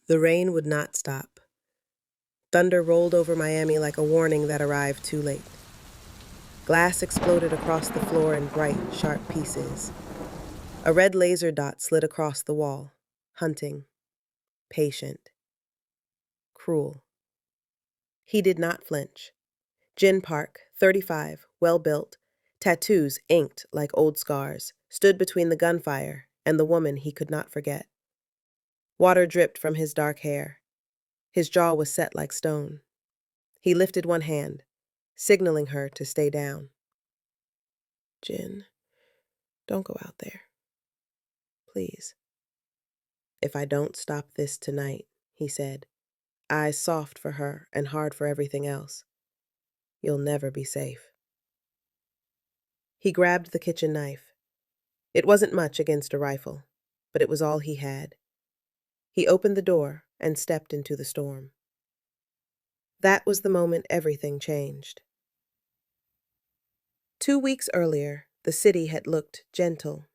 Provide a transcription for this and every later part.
The rain would not stop. Thunder rolled over Miami like a warning that arrived too late. Glass exploded across the floor in bright, sharp pieces. A red laser dot slid across the wall, hunting, patient, cruel. He did not flinch. Jin Park, 35, well-built, tattoos inked like old scars, stood between the gunfire and the woman he could not forget. Water dripped from his dark hair. His jaw was set like stone. He lifted one hand, signaling her to stay down. Jin, don't go out there. Please. If I don't stop this tonight, he said, eyes soft for her and hard for everything else, you'll never be safe. He grabbed the kitchen knife. It wasn't much against a rifle, but it was all he had. He opened the door and stepped into the storm. That was the moment everything changed. 2 weeks earlier, the city had looked gentle.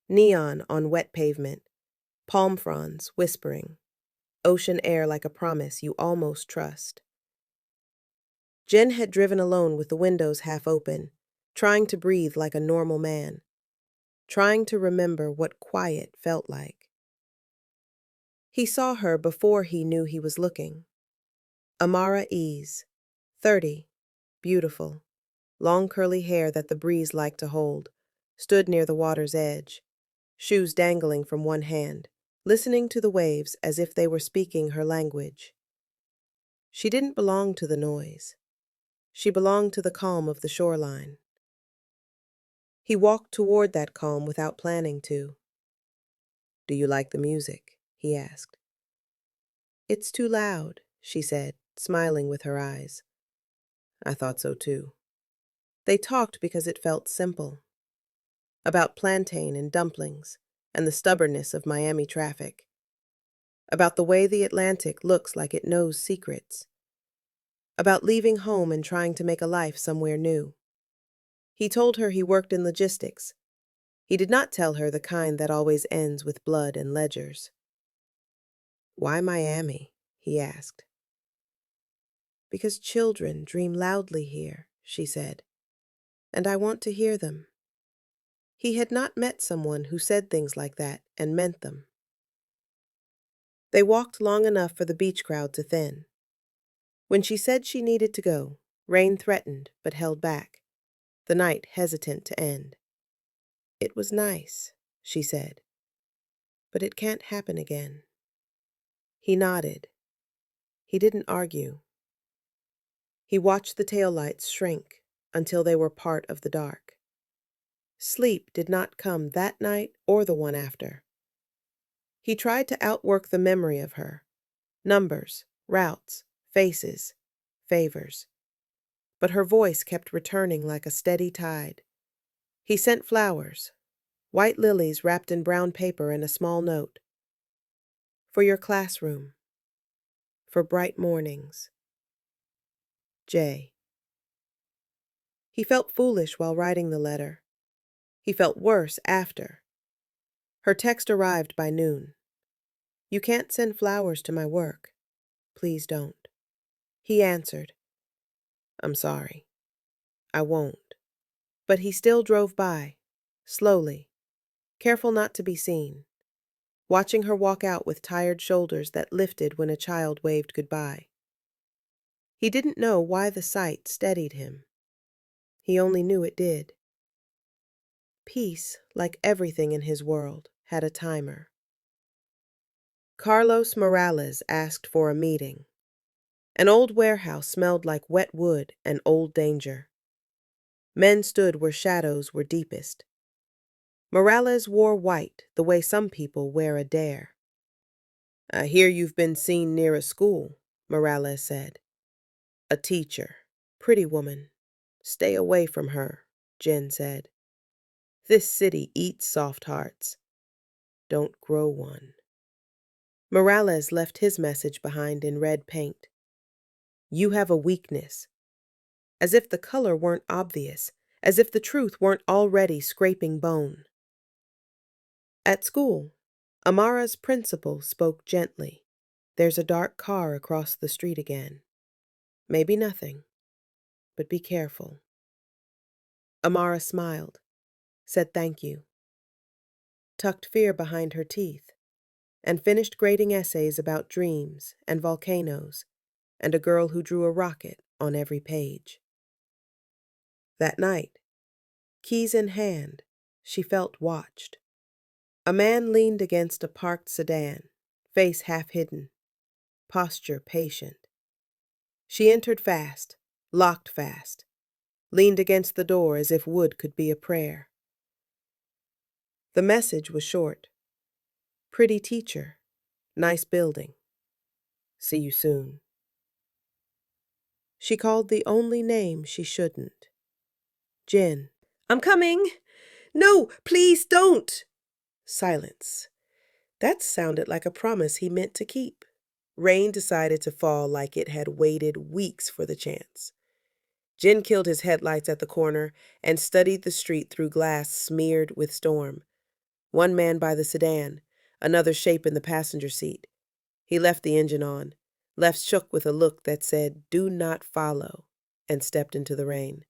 Neon on wet pavement, palm fronds whispering, ocean air like a promise you almost trust. Jen had driven alone with the windows half open, trying to breathe like a normal man, trying to remember what quiet felt like. He saw her before he knew he was looking. Amara Ease, 30, beautiful, long curly hair that the breeze liked to hold, stood near the water's edge, shoes dangling from one hand, listening to the waves as if they were speaking her language. She didn't belong to the noise. She belonged to the calm of the shoreline. He walked toward that calm without planning to. "Do you like the music?" he asked. "It's too loud," she said, smiling with her eyes. I thought so too. They talked because it felt simple. About plantain and dumplings, and the stubbornness of Miami traffic. About the way the Atlantic looks like it knows secrets. About leaving home and trying to make a life somewhere new. He told her he worked in logistics. He did not tell her the kind that always ends with blood and ledgers. "Why Miami?" he asked. "Because children dream loudly here," she said, "and I want to hear them." He had not met someone who said things like that and meant them. They walked long enough for the beach crowd to thin. When she said she needed to go, rain threatened but held back, the night hesitant to end. "It was nice," she said, "but it can't happen again." He nodded. He didn't argue. He watched the taillights shrink until they were part of the dark. Sleep did not come that night or the one after. He tried to outwork the memory of her. Numbers, routes, faces, favors. But her voice kept returning like a steady tide. He sent flowers, white lilies wrapped in brown paper and a small note. "For your classroom. For bright mornings. J." He felt foolish while writing the letter. He felt worse after. Her text arrived by noon. "You can't send flowers to my work. Please don't." He answered, "I'm sorry. I won't." But he still drove by, slowly, careful not to be seen, watching her walk out with tired shoulders that lifted when a child waved goodbye. He didn't know why the sight steadied him. He only knew it did. Peace, like everything in his world, had a timer. Carlos Morales asked for a meeting. An old warehouse smelled like wet wood and old danger. Men stood where shadows were deepest. Morales wore white the way some people wear a dare. "I hear you've been seen near a school," Morales said. "A teacher. Pretty woman. Stay away from her," Jen said. "This city eats soft hearts. Don't grow one." Morales left his message behind in red paint. "You have a weakness." As if the color weren't obvious, as if the truth weren't already scraping bone. At school, Amara's principal spoke gently. There's a dark car across the street again. Maybe nothing, but be careful. Amara smiled, said thank you, tucked fear behind her teeth, and finished grading essays about dreams and volcanoes and a girl who drew a rocket on every page. That night, keys in hand, she felt watched. A man leaned against a parked sedan, face half hidden, posture patient. She entered fast, locked fast, leaned against the door as if wood could be a prayer. The message was short. Pretty teacher, nice building. See you soon. She called the only name she shouldn't. Jin. I'm coming! No, please don't! Silence. That sounded like a promise he meant to keep. Rain decided to fall like it had waited weeks for the chance. Jin killed his headlights at the corner and studied the street through glass smeared with storm. One man by the sedan, another shape in the passenger seat. He left the engine on, left shook with a look that said, "Do not follow," and stepped into the rain.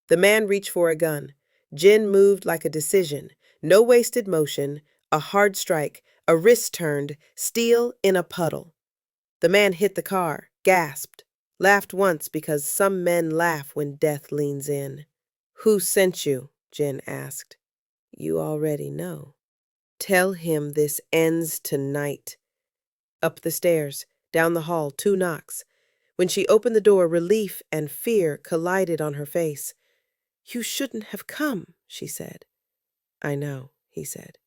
The man reached for a gun. Jin moved like a decision. No wasted motion, a hard strike, a wrist turned, steel in a puddle. The man hit the car, gasped, laughed once because some men laugh when death leans in. Who sent you? Jin asked. You already know. Tell him this ends tonight. Up the stairs, down the hall, 2 knocks. When she opened the door, relief and fear collided on her face. You shouldn't have come, she said. I know, he said.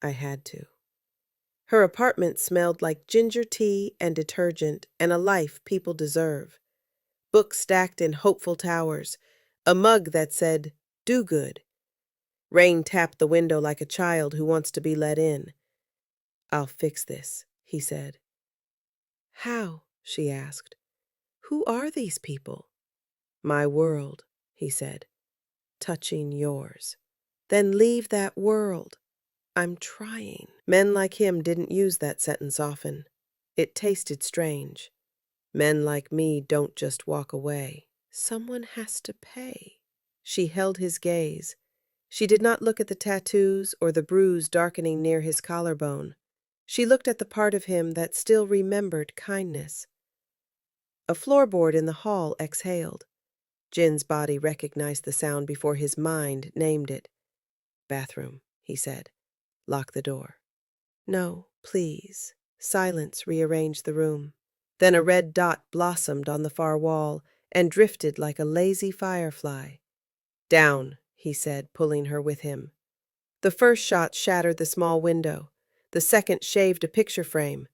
I had to. Her apartment smelled like ginger tea and detergent and a life people deserve. Books stacked in hopeful towers, a mug that said, do good. Rain tapped the window like a child who wants to be let in. I'll fix this, he said. How? She asked. Who are these people? My world, he said, touching yours. Then leave that world. I'm trying. Men like him didn't use that sentence often. It tasted strange. Men like me don't just walk away. Someone has to pay. She held his gaze. She did not look at the tattoos or the bruise darkening near his collarbone. She looked at the part of him that still remembered kindness. A floorboard in the hall exhaled. Jin's body recognized the sound before his mind named it. Bathroom, he said. Lock the door. No, please. Silence rearranged the room. Then a red dot blossomed on the far wall and drifted like a lazy firefly. Down, he said, pulling her with him. The first shot shattered the small window. The second shaved a picture frame.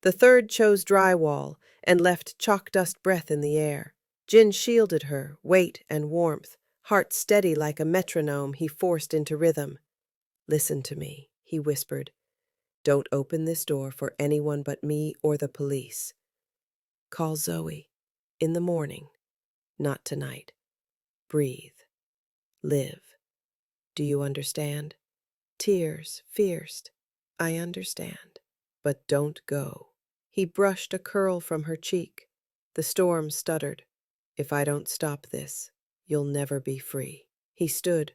The third chose drywall and left chalk dust breath in the air. Jin shielded her, weight and warmth, heart steady like a metronome he forced into rhythm. Listen to me, he whispered. Don't open this door for anyone but me or the police. Call Zoe. In the morning. Not tonight. Breathe. Live. Do you understand? Tears fierced. I understand. But don't go. He brushed a curl from her cheek. The storm stuttered. If I don't stop this, you'll never be free. He stood.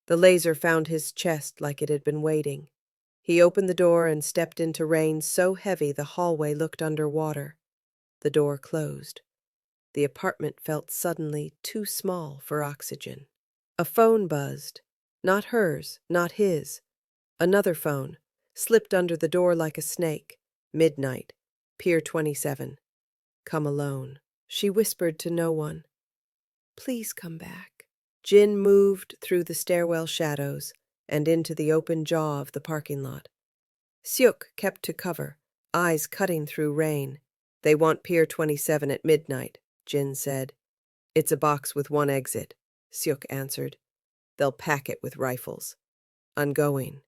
The laser found his chest like it had been waiting. He opened the door and stepped into rain so heavy the hallway looked underwater. The door closed. The apartment felt suddenly too small for oxygen. A phone buzzed. Not hers, not his. Another phone, slipped under the door like a snake. Midnight. Pier 27. Come alone. She whispered to no one. Please come back. Jin moved through the stairwell shadows and into the open jaw of the parking lot. Seok kept to cover, eyes cutting through rain. They want Pier 27 at midnight, Jin said. It's a box with 1 exit, Seok answered. They'll pack it with rifles. I'm going.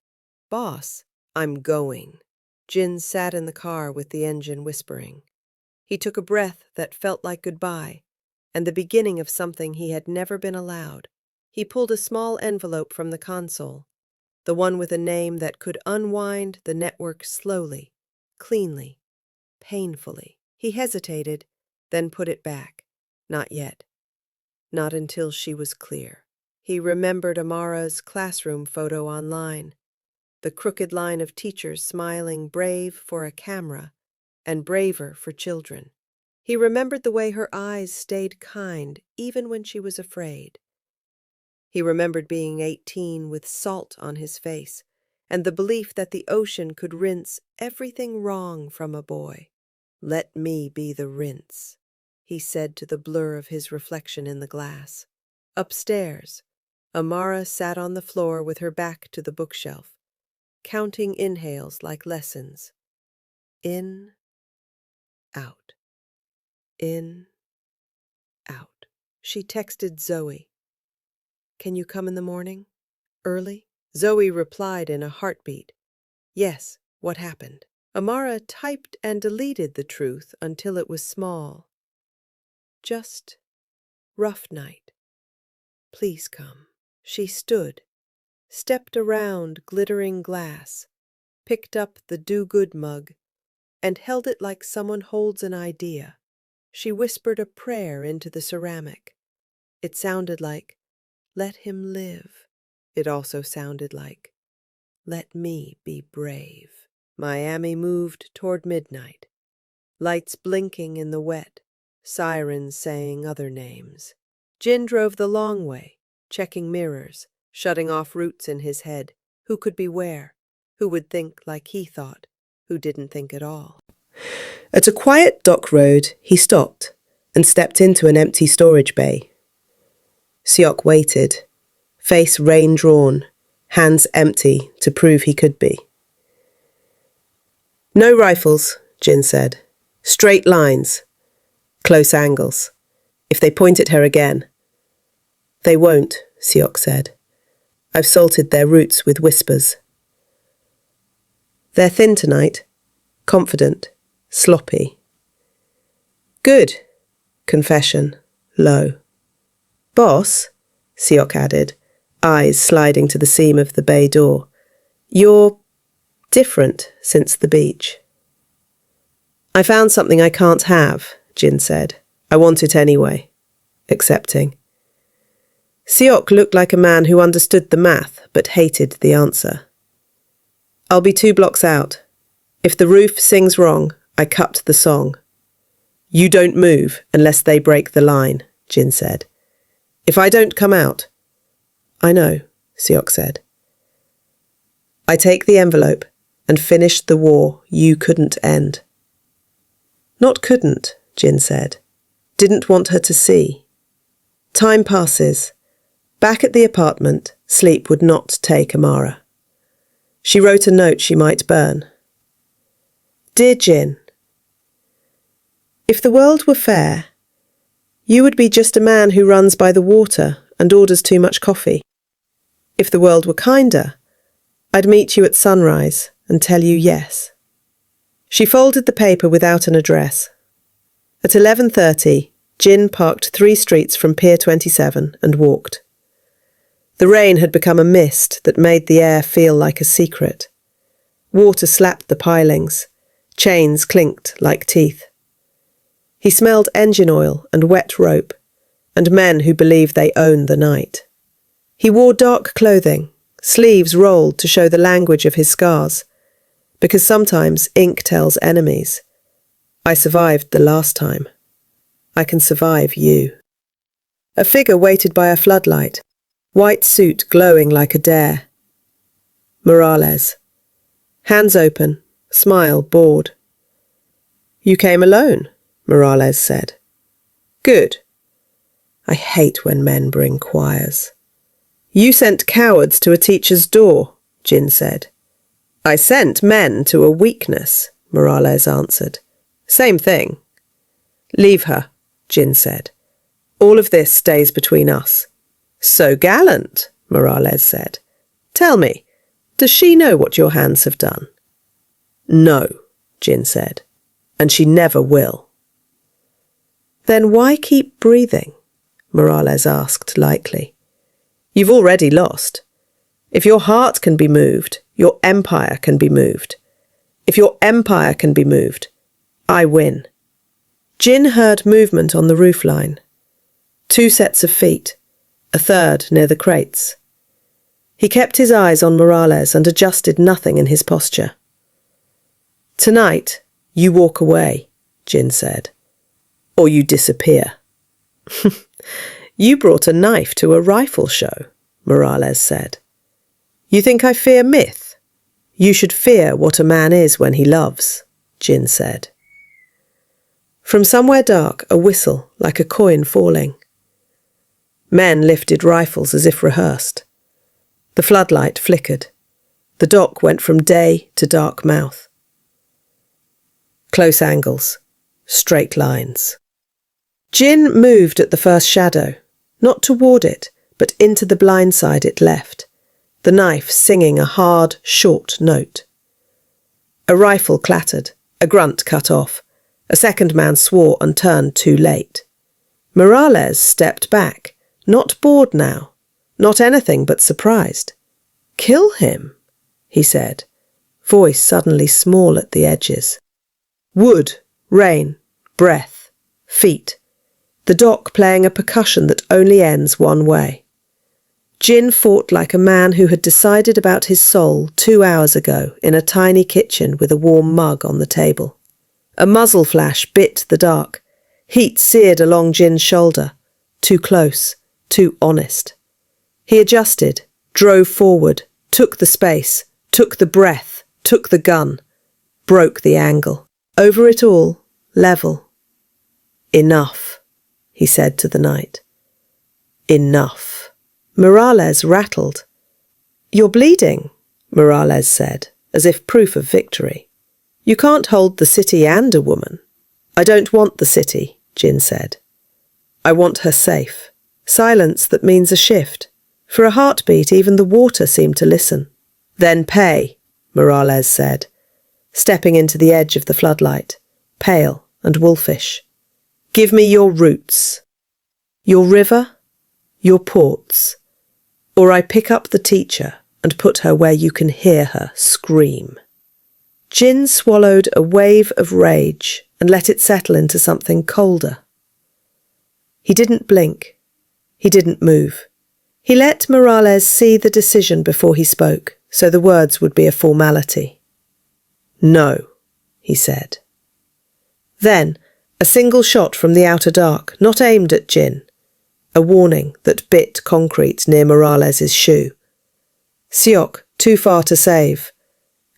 Boss, I'm going. Jin sat in the car with the engine whispering. He took a breath that felt like goodbye, and the beginning of something he had never been allowed. He pulled a small envelope from the console, the one with a name that could unwind the network slowly, cleanly. painfully. He hesitated, then put it back. Not yet. Not until she was clear. He remembered Amara's classroom photo online. The crooked line of teachers smiling, brave for a camera and braver for children. He remembered the way her eyes stayed kind even when she was afraid. He remembered being 18 with salt on his face and the belief that the ocean could rinse everything wrong from a boy. "Let me be the rinse," he said to the blur of his reflection in the glass. Upstairs, Amara sat on the floor with her back to the bookshelf, counting inhales like lessons. In, out. In, out. She texted Zoe. "Can you come in the morning? Early?" Zoe replied in a heartbeat. "Yes, what happened?" Amara typed and deleted the truth until it was small. "Just rough night. Please come." She stood, stepped around glittering glass, picked up the do-good mug, and held it like someone holds an idea. She whispered a prayer into the ceramic. It sounded like, "Let him live." It also sounded like, "Let me be brave." Miami moved toward midnight. Lights blinking in the wet, sirens saying other names. Jin drove the long way, checking mirrors, shutting off routes in his head. Who could be where? Who would think like he thought? Who didn't think at all? At a quiet dock road, he stopped and stepped into an empty storage bay. Seok waited, face rain-drawn, hands empty to prove he could be. "No rifles," Jin said. "Straight lines. Close angles. If they point at her again." "They won't," Seok said. "I've salted their roots with whispers." "They're thin tonight. Confident. Sloppy." "Good." Confession. Low. "Boss," Seok added, eyes sliding to the seam of the bay door. "You're different since the beach." "I found something I can't have," Jin said. "I want it anyway." Accepting. Seok looked like a man who understood the math but hated the answer. "I'll be 2 blocks out. If the roof sings wrong, I cut the song." "You don't move unless they break the line," Jin said. "If I don't come out—" "I know," Seok said. "I take the envelope and finish the war you couldn't end." "Not couldn't," Jin said. "Didn't want her to see." Time passes. Back at the apartment, sleep would not take Amara. She wrote a note she might burn. "Dear Jin, if the world were fair, you would be just a man who runs by the water and orders too much coffee. If the world were kinder, I'd meet you at sunrise and tell you yes." She folded the paper without an address. At 11:30, Jin parked 3 streets from Pier 27 and walked. The rain had become a mist that made the air feel like a secret. Water slapped the pilings. Chains clinked like teeth. He smelled engine oil and wet rope, and men who believe they own the night. He wore dark clothing, sleeves rolled to show the language of his scars, because sometimes ink tells enemies. "I survived the last time. I can survive you." A figure waited by a floodlight, white suit glowing like a dare. Morales. Hands open, smile bored. "You came alone," Morales said. "Good. I hate when men bring choirs." "You sent cowards to a teacher's door," Jin said. "I sent men to a weakness," Morales answered. "Same thing." "Leave her," Jin said. "All of this stays between us." "So gallant," Morales said. "Tell me, does she know what your hands have done?" "No," Jin said, "and she never will." "Then why keep breathing?" Morales asked lightly. "You've already lost. If your heart can be moved, your empire can be moved. If your empire can be moved, I win. Jin heard movement on the roofline. 2 sets of feet, a third near the crates. He kept his eyes on Morales and adjusted nothing in his posture. Tonight, you walk away, Jin said, or you disappear. You brought a knife to a rifle show, Morales said. You think I fear myth? You should fear what a man is when he loves, Jin said. From somewhere dark, a whistle like a coin falling. Men lifted rifles as if rehearsed. The floodlight flickered. The dock went from day to dark mouth. Close angles, straight lines. Jin moved at the first shadow, not toward it, but into the blind side it left, the knife singing a hard, short note. A rifle clattered, a grunt cut off. A second man swore and turned too late. Morales stepped back, not bored now, not anything but surprised. Kill him, he said, voice suddenly small at the edges. Wood, rain, breath, feet. The dock playing a percussion that only ends one way. Jin fought like a man who had decided about his soul 2 hours ago in a tiny kitchen with a warm mug on the table. A muzzle flash bit the dark. Heat seared along Jin's shoulder. Too close, too honest. He adjusted, drove forward, took the space, took the breath, took the gun, broke the angle. Over it all, level. Enough, he said to the night. Enough. Morales rattled. You're bleeding, Morales said, as if proof of victory. You can't hold the city and a woman. I don't want the city, Jin said. I want her safe. Silence that means a shift. For a heartbeat, even the water seemed to listen. Then pay, Morales said, stepping into the edge of the floodlight, pale and wolfish. Give me your roots. Your river, your ports. Or I pick up the teacher and put her where you can hear her scream. Jin swallowed a wave of rage and let it settle into something colder. He didn't blink. He didn't move. He let Morales see the decision before he spoke, so the words would be a formality. No, he said. Then, a single shot from the outer dark, not aimed at Jin. A warning that bit concrete near Morales' shoe. Siok, too far to save.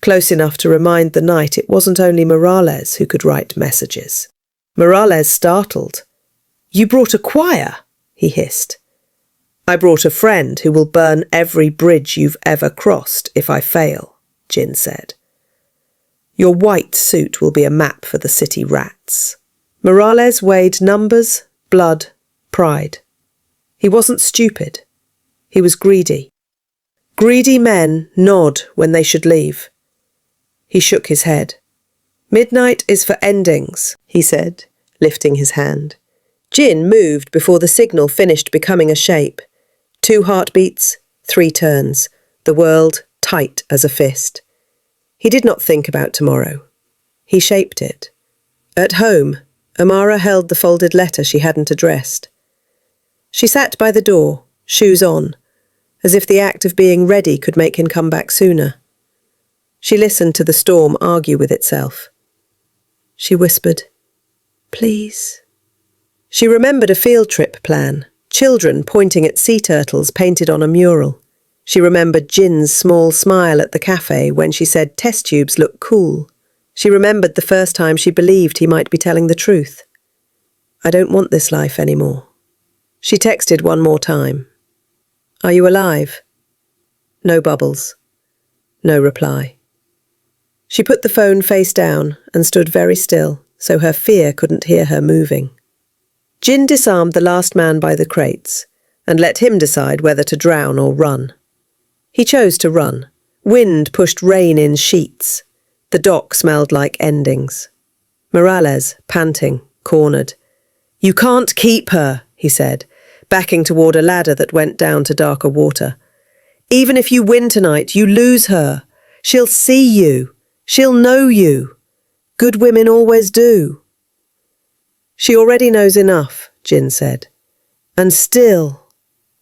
Close enough to remind the night it wasn't only Morales who could write messages. Morales startled. You brought a choir, he hissed. I brought a friend who will burn every bridge you've ever crossed if I fail, Jin said. Your white suit will be a map for the city rats. Morales weighed numbers, blood, pride. He wasn't stupid. He was greedy. Greedy men nod when they should leave. He shook his head. Midnight is for endings, he said, lifting his hand. Jin moved before the signal finished becoming a shape. 2 heartbeats, 3 turns, the world tight as a fist. He did not think about tomorrow. He shaped it. At home, Amara held the folded letter she hadn't addressed. She sat by the door, shoes on, as if the act of being ready could make him come back sooner. She listened to the storm argue with itself. She whispered, Please. She remembered a field trip plan, children pointing at sea turtles painted on a mural. She remembered Jin's small smile at the cafe when she said test tubes look cool. She remembered the first time she believed he might be telling the truth. I don't want this life anymore. She texted one more time. Are you alive? No bubbles. No reply. She put the phone face down and stood very still, so her fear couldn't hear her moving. Jin disarmed the last man by the crates and let him decide whether to drown or run. He chose to run. Wind pushed rain in sheets. The dock smelled like endings. Morales, panting, cornered. You can't keep her, he said, backing toward a ladder that went down to darker water. Even if you win tonight, you lose her. She'll see you. She'll know you. Good women always do. She already knows enough, Jin said. And still,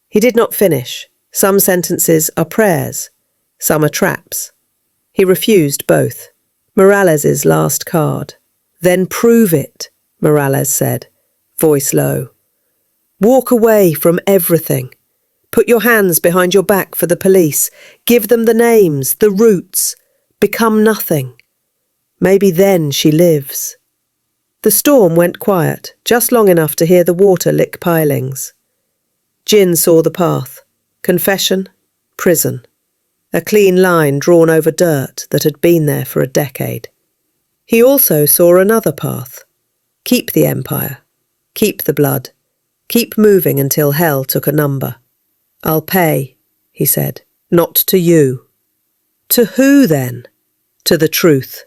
he did not finish. Some sentences are prayers, some are traps. He refused both. Morales's last card. Then prove it, Morales said, voice low. Walk away from everything. Put your hands behind your back for the police. Give them the names, the routes. Become nothing. Maybe then she lives. The storm went quiet, just long enough to hear the water lick pilings. Jin saw the path. Confession, prison. A clean line drawn over dirt that had been there for a decade. He also saw another path. Keep the empire. Keep the blood. Keep moving until hell took a number. I'll pay, he said. Not to you. To who, then? To the truth.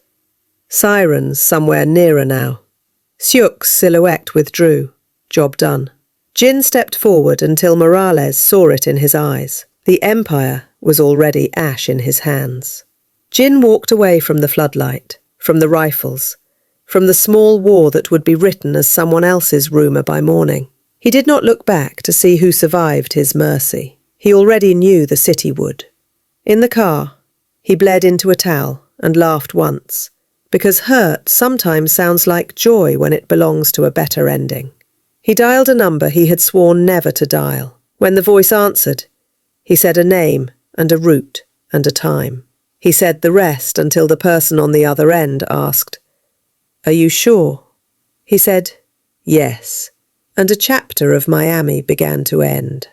Sirens somewhere nearer now. Siuk's silhouette withdrew. Job done. Jin stepped forward until Morales saw it in his eyes. The empire was already ash in his hands. Jin walked away from the floodlight, from the rifles, from the small war that would be written as someone else's rumour by morning. He did not look back to see who survived his mercy. He already knew the city would. In the car, he bled into a towel and laughed once, because hurt sometimes sounds like joy when it belongs to a better ending. He dialed a number he had sworn never to dial. When the voice answered, he said a name and a route and a time. He said the rest until the person on the other end asked, "Are you sure?" He said, "Yes," and a chapter of Miami began to end.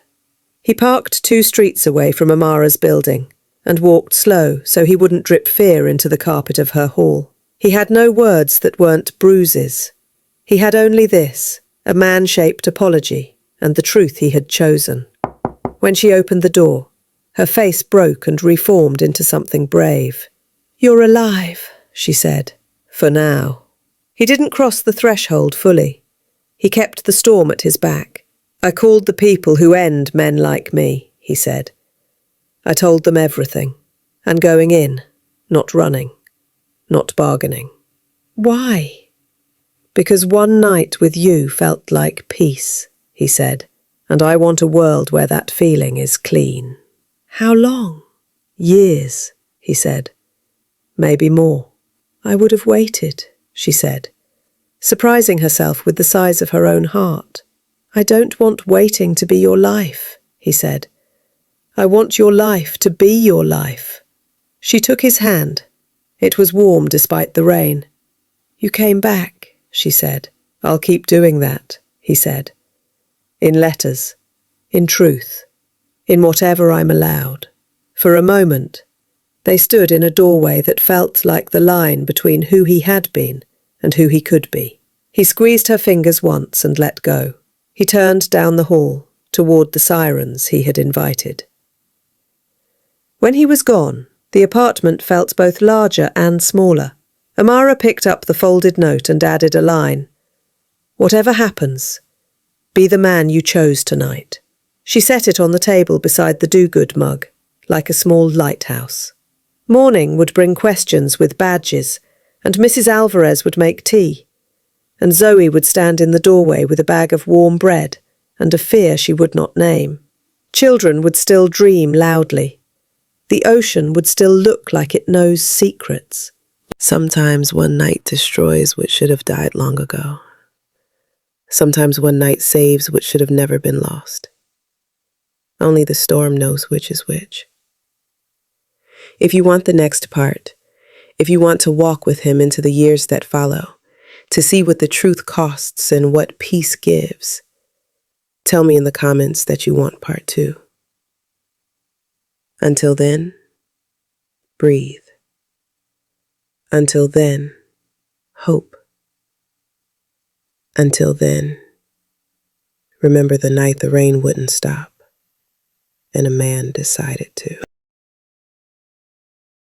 He parked 2 streets away from Amara's building and walked slow so he wouldn't drip fear into the carpet of her hall. He had no words that weren't bruises. He had only this, a man-shaped apology, and the truth he had chosen. When she opened the door, her face broke and reformed into something brave. "You're alive," she said, "for now." He didn't cross the threshold fully. He kept the storm at his back. "I called the people who end men like me," he said. "I told them everything, and going in, not running, not bargaining." "Why?" "Because one night with you felt like peace," he said, "and I want a world where that feeling is clean." "How long?" "Years," he said. "Maybe more." "I would have waited," she said, surprising herself with the size of her own heart. "I don't want waiting to be your life," he said. "I want your life to be your life." She took his hand. It was warm despite the rain. "You came back," she said. "I'll keep doing that," he said. "In letters, in truth, in whatever I'm allowed." For a moment, they stood in a doorway that felt like the line between who he had been and who he could be. He squeezed her fingers once and let go. He turned down the hall, toward the sirens he had invited. When he was gone, the apartment felt both larger and smaller. Amara picked up the folded note and added a line. "Whatever happens, be the man you chose tonight." She set it on the table beside the do-good mug, like a small lighthouse. Morning would bring questions with badges, and Mrs. Alvarez would make tea, and Zoe would stand in the doorway with a bag of warm bread and a fear she would not name. Children would still dream loudly. The ocean would still look like it knows secrets. Sometimes one night destroys what should have died long ago. Sometimes one night saves what should have never been lost. Only the storm knows which is which. If you want the next part, if you want to walk with him into the years that follow, to see what the truth costs and what peace gives, tell me in the comments that you want part 2. Until then, breathe. Until then, hope. Until then, remember the night the rain wouldn't stop, and a man decided to.